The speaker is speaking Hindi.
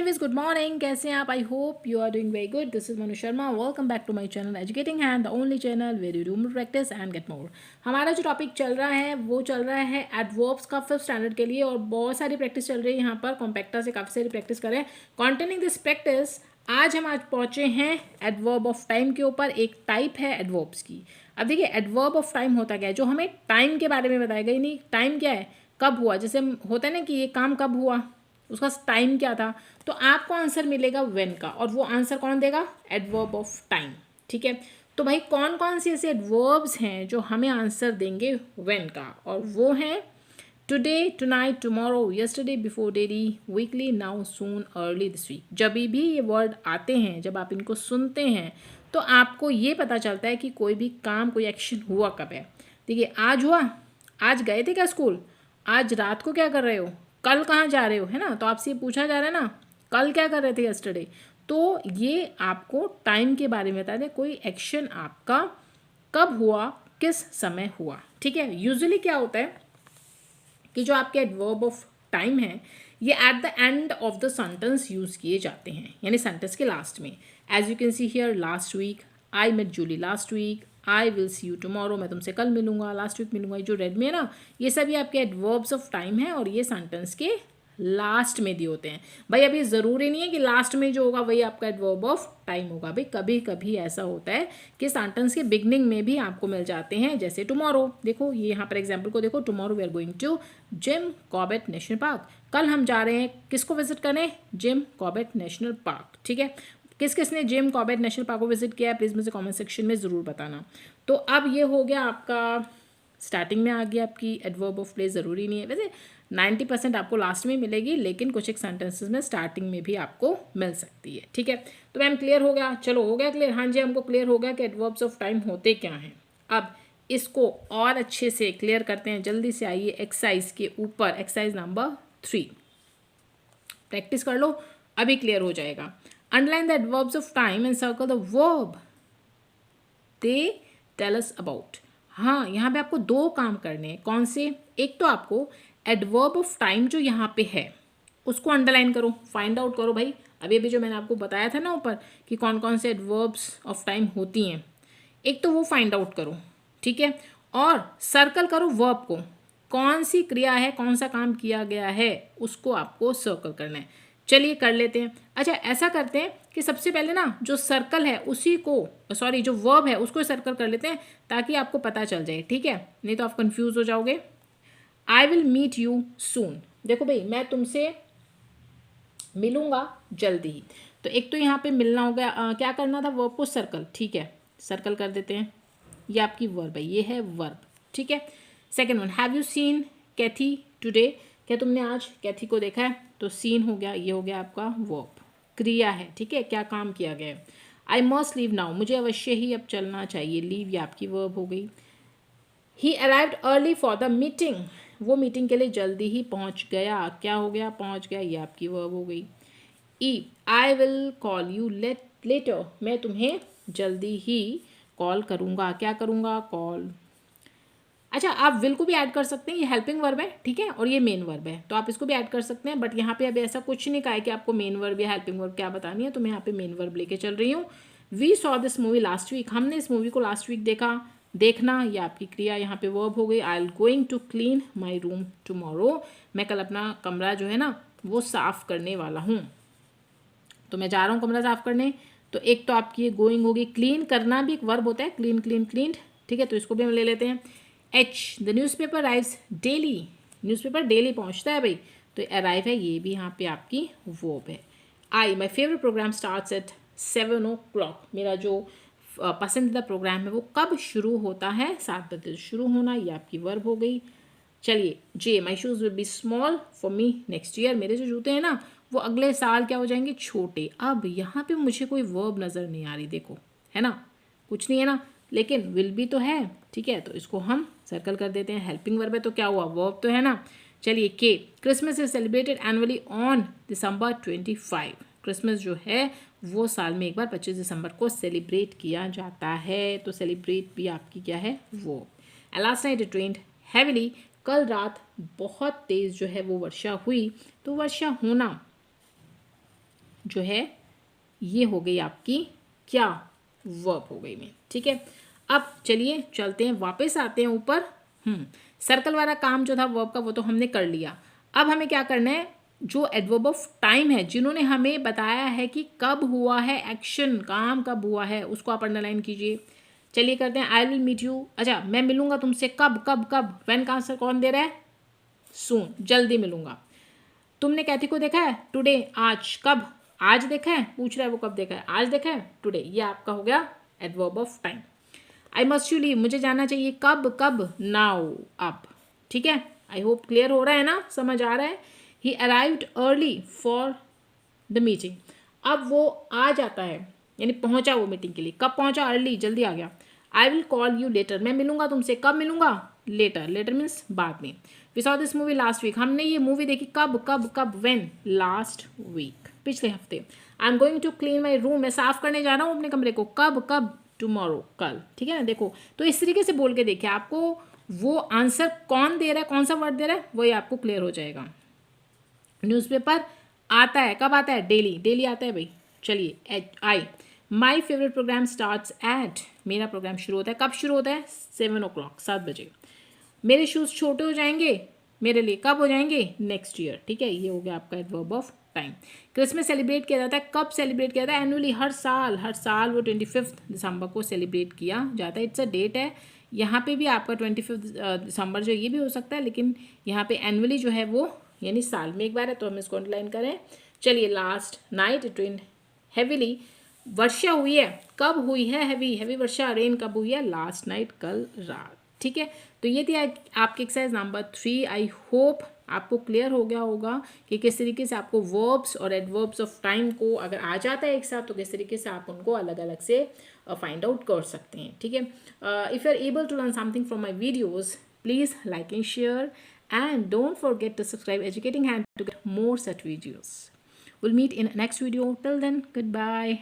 एनीवेज गुड मॉर्निंग, कैसे हैं आप? I hope you are doing very good. This is Manu Sharma. Welcome back to my channel educating hand, the only channel where you do more practice and get more. हमारा जो टॉपिक चल रहा है वो चल रहा है एडवर्ब्स का 5th स्टैंडर्ड के लिए, और बहुत सारी प्रैक्टिस चल रही है यहाँ पर. कॉम्पैक्टा से काफ़ी सारी प्रैक्टिस करें. कॉन्टेनिंग दिस प्रैक्टिस आज पहुँचे हैं एडवर्ब ऑफ टाइम के ऊपर. एक टाइप है एडवर्ब्स की. अब देखिए एडवर्ब ऑफ टाइम होता क्या है, जो हमें टाइम के बारे में बताएगा ही नहीं. टाइम क्या है, कब हुआ. जैसे होता है ना कि ये काम कब हुआ, उसका टाइम क्या था, तो आपको आंसर मिलेगा व्हेन का, और वो आंसर कौन देगा? Adverb of time. ठीक है, तो भाई कौन कौन सी ऐसे एडवर्ब्स हैं जो हमें आंसर देंगे व्हेन का, और वो हैं today, tonight, tomorrow, yesterday, before, daily, weekly, now, soon, early, this week. जब भी ये वर्ड आते हैं, जब आप इनको सुनते हैं, तो आपको ये पता चलता है कि कोई भी काम, कोई एक्शन हुआ कब है. देखिए आज हुआ, आज गए थे क्या स्कूल, आज रात को क्या कर रहे हो, कल कहाँ जा रहे हो, है ना. तो आपसे पूछा जा रहा है ना, कल क्या कर रहे थे यस्टरडे. तो ये आपको टाइम के बारे में बता दें, कोई एक्शन आपका कब हुआ, किस समय हुआ. ठीक है, यूजुअली क्या होता है कि जो आपके एडवर्ब ऑफ टाइम है ये at the end of the sentence use किए जाते हैं, यानी सेंटेंस के लास्ट में. As you can see here, last week I met Julie, last week I will see you tomorrow, मैं तुमसे कल मिलूंगा, लास्ट वीक मिलूंगा. जो रेड में है ना, ये सभी आपके एडवर्ब्स ऑफ टाइम है, और ये सेंटेंस के लास्ट में दिए होते हैं. भाई अभी ज़रूरी नहीं है कि लास्ट में जो होगा वही आपका एडवर्ब ऑफ टाइम होगा. भाई कभी कभी ऐसा होता है कि सेंटेंस के बिगनिंग में भी आपको मिल जाते हैं. जैसे टुमारो, देखो ये यहाँ पर एग्जाम्पल को देखो. Tomorrow we are going to Jim Corbett National Park. कल हम जा रहे हैं किसको विजिट करने? Jim Corbett National Park. ठीक है, किस किसने जिम कॉर्बेट नेशनल पार्क को विजिट किया है, प्लीज़ मुझे कमेंट सेक्शन में ज़रूर बताना. तो अब ये हो गया आपका, स्टार्टिंग में आ गया आपकी एडवर्ब ऑफ प्लेस. ज़रूरी नहीं है, वैसे 90% आपको लास्ट में मिलेगी, लेकिन कुछ एक सेंटेंसेस में स्टार्टिंग में भी आपको मिल सकती है. ठीक है, तो मैम क्लियर हो गया? चलो हो गया क्लियर. हाँ जी, हमको क्लियर हो गया कि एडवर्ब्स ऑफ टाइम होते क्या हैं. अब इसको और अच्छे से क्लियर करते हैं. जल्दी से आइए एक्सरसाइज के ऊपर, एक्सरसाइज नंबर 3 प्रैक्टिस कर लो, अभी क्लियर हो जाएगा. Underline the adverbs of time and circle the verb they tell us about. हाँ, यहाँ पे आपको 2 काम करने हैं. कौन से? एक तो आपको एडवर्ब ऑफ टाइम जो यहाँ पे है उसको अंडरलाइन करो, फाइंड आउट करो. भाई अभी अभी जो मैंने आपको बताया था ना ऊपर कि कौन कौन से एडवर्ब्स ऑफ टाइम होती हैं, एक तो वो फाइंड आउट करो. ठीक है, और सर्कल करो वर्ब को. कौन सी क्रिया है, कौन सा काम किया गया है, उसको आपको सर्कल करना है. चलिए कर लेते हैं. अच्छा ऐसा करते हैं कि सबसे पहले ना जो सर्कल है उसी को, सॉरी जो वर्ब है उसको सर्कल कर लेते हैं, ताकि आपको पता चल जाए. ठीक है, नहीं तो आप कंफ्यूज हो जाओगे. I will meet you soon. देखो भाई मैं तुमसे मिलूंगा जल्दी ही. तो एक तो यहाँ पे मिलना हो गया. क्या करना था? वर्ब को सर्कल. ठीक है, सर्कल कर देते हैं. ये आपकी वर्ब है, ये है वर्ब. ठीक है, second one, have you seen Kathy today. क्या तुमने आज कैथी को देखा है? तो सीन हो गया, ये हो गया आपका वर्ब, क्रिया है. ठीक है, क्या काम किया गया है. आई मस्ट लीव नाउ, मुझे अवश्य ही अब चलना चाहिए. लीव ये आपकी वर्ब हो गई. ही arrived early for the meeting, वो मीटिंग के लिए जल्दी ही पहुंच गया. क्या हो गया? पहुंच गया, ये आपकी वर्ब हो गई. ई I will call you later, मैं तुम्हें जल्दी ही कॉल करूँगा. क्या करूँगा? कॉल. अच्छा आप विल को भी ऐड कर सकते हैं, ये हेल्पिंग वर्ब है. ठीक है, और ये मेन वर्ब है, तो आप इसको भी ऐड कर सकते हैं. बट यहाँ पे अभी ऐसा कुछ नहीं कहा है कि आपको मेन वर्ब या हेल्पिंग वर्ब क्या बतानी है, तो मैं यहाँ पे मेन वर्ब लेके चल रही हूँ. We saw this movie last week, हमने इस मूवी को लास्ट वीक देखा. देखना ये आपकी क्रिया यहाँ पे वर्ब हो गई. I am going to clean my room tomorrow, मैं कल अपना कमरा जो है ना वो साफ़ करने वाला हूँ. तो मैं जा रहा हूँ कमरा साफ़ करने. तो एक तो आपकी ये गोइंग होगी. क्लीन करना भी एक वर्ब होता है, क्लीन क्लीन क्लीन्ड. ठीक है, तो इसको भी हम ले लेते हैं. H the newspaper arrives daily, newspaper daily पहुंचता है भाई, तो अराइव है, ये भी यहाँ पे आपकी वर्ब है. I my favourite programme starts at 7 o'clock, मेरा जो पसंदीदा प्रोग्राम है वो कब शुरू होता है? 7 बजे शुरू होना, ये आपकी वर्ब हो गई. चलिए जे my shoes will be small for me next year, मेरे जो जूते हैं ना वो अगले साल क्या हो जाएंगे? छोटे. अब यहाँ पे मुझे कोई वर्ब नज़र नहीं आ रही, देखो है ना, कुछ नहीं है ना, लेकिन विल भी तो है. ठीक है, तो इसको हम सर्कल कर देते हैं. हेल्पिंग वर्ब है तो क्या हुआ? वर्ब तो है ना. चलिए के Christmas is celebrated annually on December 25, Christmas जो है वो साल में एक बार 25 दिसंबर को सेलिब्रेट किया जाता है. तो सेलिब्रेट भी आपकी क्या है? वो. Last night it rained heavily, कल रात बहुत तेज़ जो है वो वर्षा हुई. तो वर्षा होना जो है ये हो गई आपकी क्या, वर्ब हो गई में। ठीक है, अब चलिए चलते हैं, वापस आते हैं ऊपर। सर्कल वाला काम जो था वर्ब का वो तो हमने कर लिया। अब हमें क्या करना है, जो एडवर्ब ऑफ टाइम है, जिन्होंने हमें बताया है कि कब हुआ है एक्शन, काम कब हुआ है, उसको आप अंडरलाइन कीजिए। चलिए करते हैं, आई विल मीट यू। अच्छा, मैं मिलूंगा तुमसे कब, कब कब, व्हेन का आंसर कौन दे रहा है, सून, जल्दी मिलूंगा। तुमने कैथी को देखा है, टुडे, आज, कब, आज देखा है, पूछ रहा है वो कब देखा है, आज देखा है, टुडे। ये आपका हो गया adverb of time. I must you leave, मुझे जाना चाहिए, कब, कब, नाउ, अब। ठीक है, आई होप क्लियर हो रहा है ना, समझ आ रहा है। ही arrived early for the meeting, अब वो आ जाता है, यानी पहुंचा वो मीटिंग के लिए। कब पहुंचा, अर्ली, जल्दी आ गया। आई विल कॉल यू लेटर, मैं मिलूंगा तुमसे, कब मिलूंगा, लेटर, लेटर मीन्स बाद में। We saw this movie last week, हमने ये मूवी देखी कब, कब कब, व्हेन, लास्ट वीक, पिछले हफ्ते। I am going to clean my room, मैं साफ करने जा रहा हूँ अपने कमरे को, कब, कब, टुमारो, कल। ठीक है ना, देखो तो इस तरीके से बोल के देखिए, आपको वो आंसर कौन दे रहा है, कौन सा वर्ड दे रहा है, वही आपको क्लियर हो जाएगा। न्यूज़पेपर आता है, कब आता है, डेली, डेली आता है भाई। चलिए, I, my favourite programme starts at, मेरा प्रोग्राम शुरू होता है, कब शुरू होता है, 7 o'clock, 7 बजे। मेरे शूज़ छोटे हो जाएंगे मेरे लिए, कब हो जाएंगे, नेक्स्ट ईयर। ठीक है, ये हो गया आपका adverb of time. Christmas celebrate किया जाता है, कब सेलिब्रेट किया जाता है, एनुअली, हर साल, हर साल वो 25 दिसंबर को सेलिब्रेट किया जाता है। इट्स अ डेट है, यहाँ पे भी आपका 25 दिसंबर जो, ये भी हो सकता है, लेकिन यहाँ पे एनुअली जो है वो यानी साल में एक बार है, तो हम इसको अंडरलाइन करें। चलिए, last night it rained heavily, वर्षा हुई है, कब हुई है, हैवी, हैवी वर्षा, रेन कब हुई है, लास्ट नाइट, कल रात। ठीक है, तो ये थी आपकी एक्सरसाइज नंबर 3। आई होप आपको क्लियर हो गया होगा कि किस तरीके से आपको वर्ब्स और एडवर्ब्स ऑफ टाइम को अगर आ जाता है एक साथ, तो किस तरीके से आप उनको अलग अलग से फाइंड आउट कर सकते हैं। ठीक है, if you are able to learn something from my videos, please like and share, and don't forget to subscribe Educating Hand to get more such videos. We'll meet in next video. Till then, goodbye.